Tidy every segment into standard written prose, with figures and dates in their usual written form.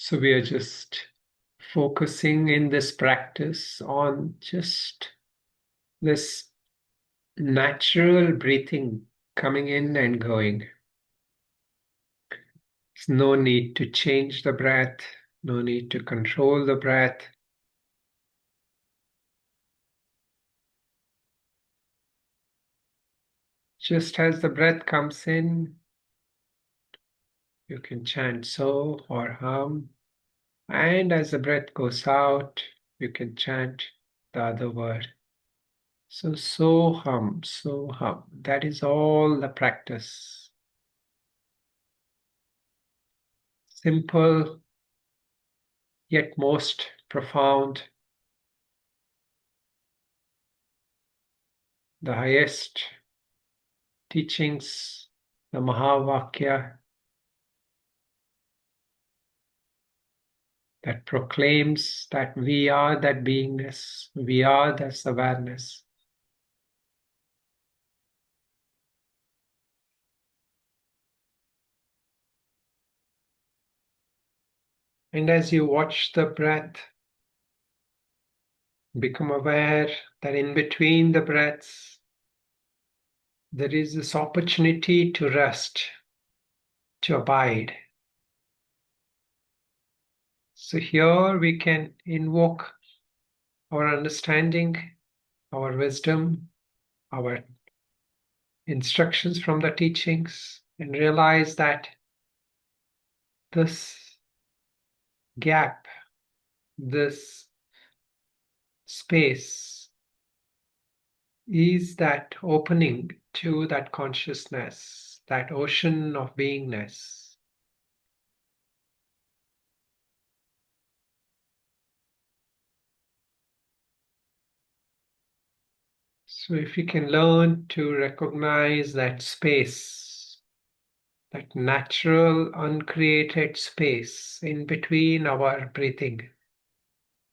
So we are just focusing in this practice on just this natural breathing coming in and going. There's no need to change the breath, no need to control the breath. Just as the breath comes in, you can chant so or hum. And as the breath goes out, you can chant the other word. So hum, so hum. That is all the practice. Simple, yet most profound. The highest teachings, the Mahavakya, that proclaims that we are that beingness, we are this awareness. And as you watch the breath, become aware that in between the breaths, there is this opportunity to rest, to abide. So here we can invoke our understanding, our wisdom, our instructions from the teachings, and realize that this gap, this space is that opening to that consciousness, that ocean of beingness. So if we can learn to recognize that space, that natural, uncreated space in between our breathing,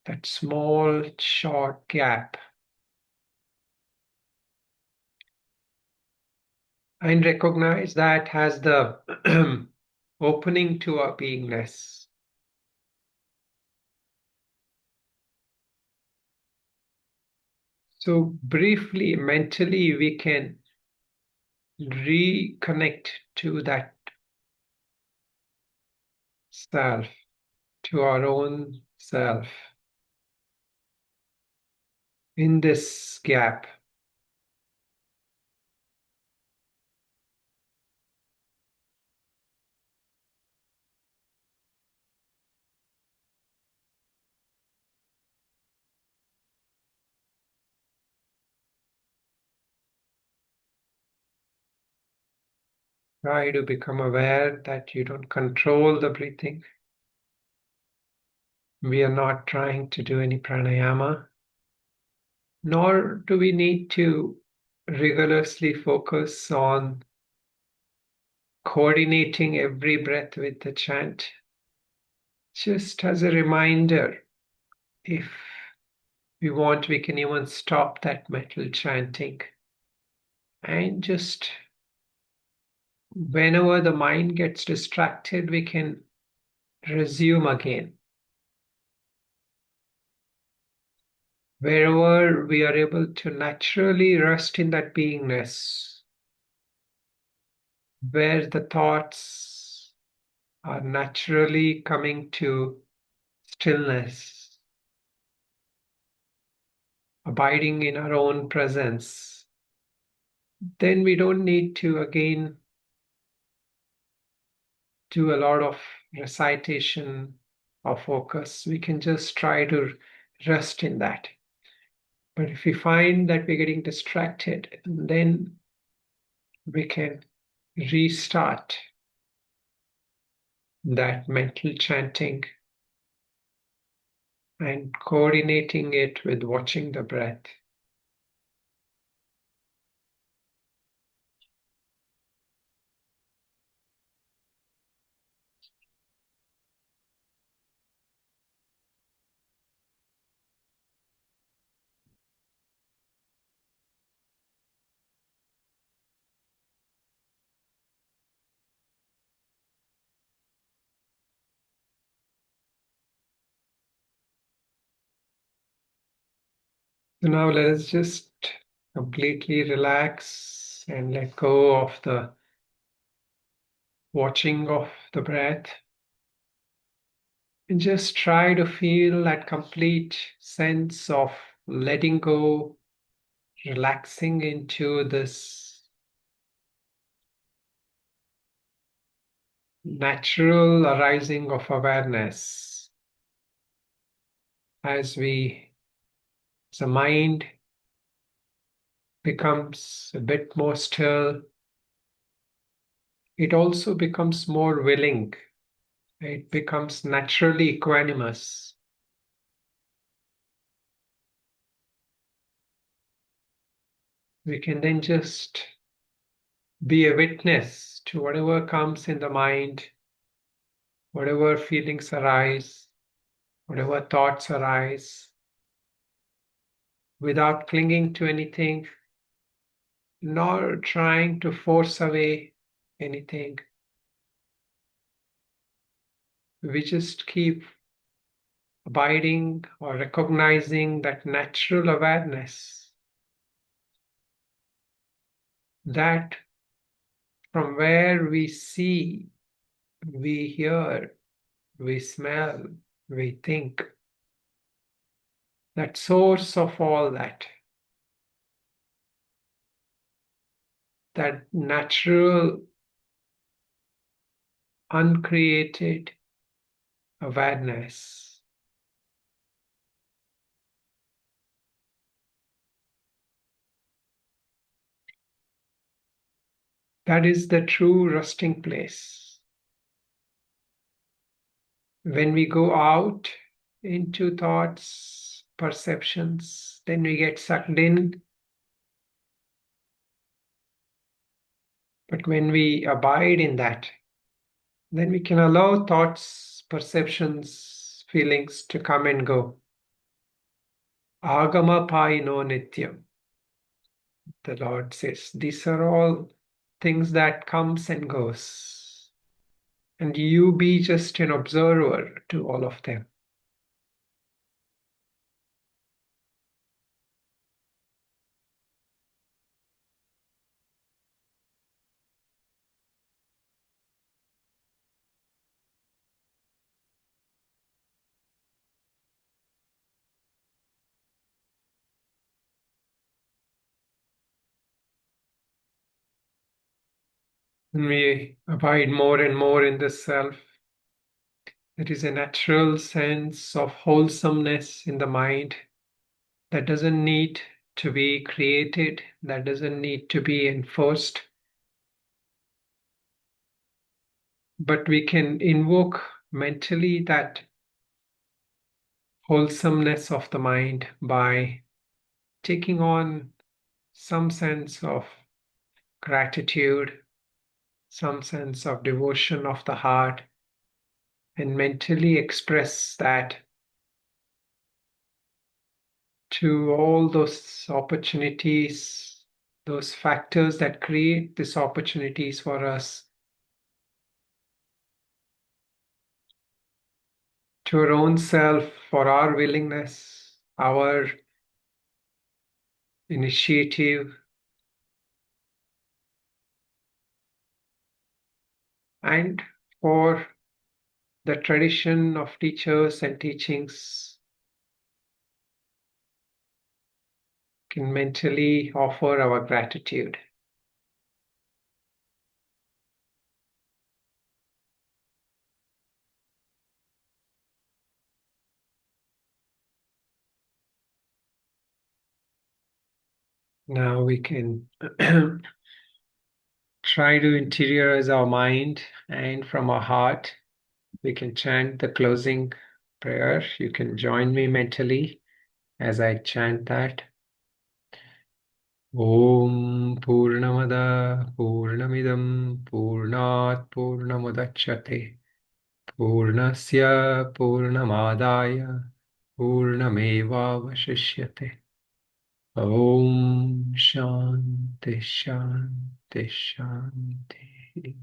that small, short gap, and recognize that as the opening to our beingness. So briefly, mentally, we can reconnect to that self, to our own self in this gap. Try to become aware that you don't control the breathing. We are not trying to do any pranayama, nor do we need to rigorously focus on coordinating every breath with the chant. Just as a reminder, if we want, we can even stop that mental chanting and just whenever the mind gets distracted, we can resume again. Wherever we are able to naturally rest in that beingness, where the thoughts are naturally coming to stillness, abiding in our own presence, then we don't need to again do a lot of recitation or focus. We can just try to rest in that. But if we find that we're getting distracted, then we can restart that mental chanting and coordinating it with watching the breath. So now let us just completely relax and let go of the watching of the breath. And just try to feel that complete sense of letting go, relaxing into this natural arising of awareness as the mind becomes a bit more still, it also becomes more willing. It becomes naturally equanimous. We can then just be a witness to whatever comes in the mind, whatever feelings arise, whatever thoughts arise, without clinging to anything, nor trying to force away anything. We just keep abiding or recognizing that natural awareness that from where we see, we hear, we smell, we think, that source of all that natural, uncreated awareness, that is the true resting place. When we go out into thoughts, perceptions, then we get sucked in. But when we abide in that, then we can allow thoughts, perceptions, feelings to come and go. Agama no nityam. The Lord says, these are all things that comes and goes. And you be just an observer to all of them. When we abide more and more in the self, there is a natural sense of wholesomeness in the mind that doesn't need to be created, that doesn't need to be enforced, but we can invoke mentally that wholesomeness of the mind by taking on some sense of gratitude, some sense of devotion of the heart, and mentally express that to all those opportunities, those factors that create these opportunities for us, to our own self, for our willingness, our initiative, and for the tradition of teachers and teachings, can mentally offer our gratitude. Now we can try to interiorize our mind, and from our heart, we can chant the closing prayer. You can join me mentally as I chant that. Om Purnamada Purnamidam Purnat Purnamudachyate Purnasya Purnamadaya Purnamevavashishyate. Om Shanti Shanti Shanti.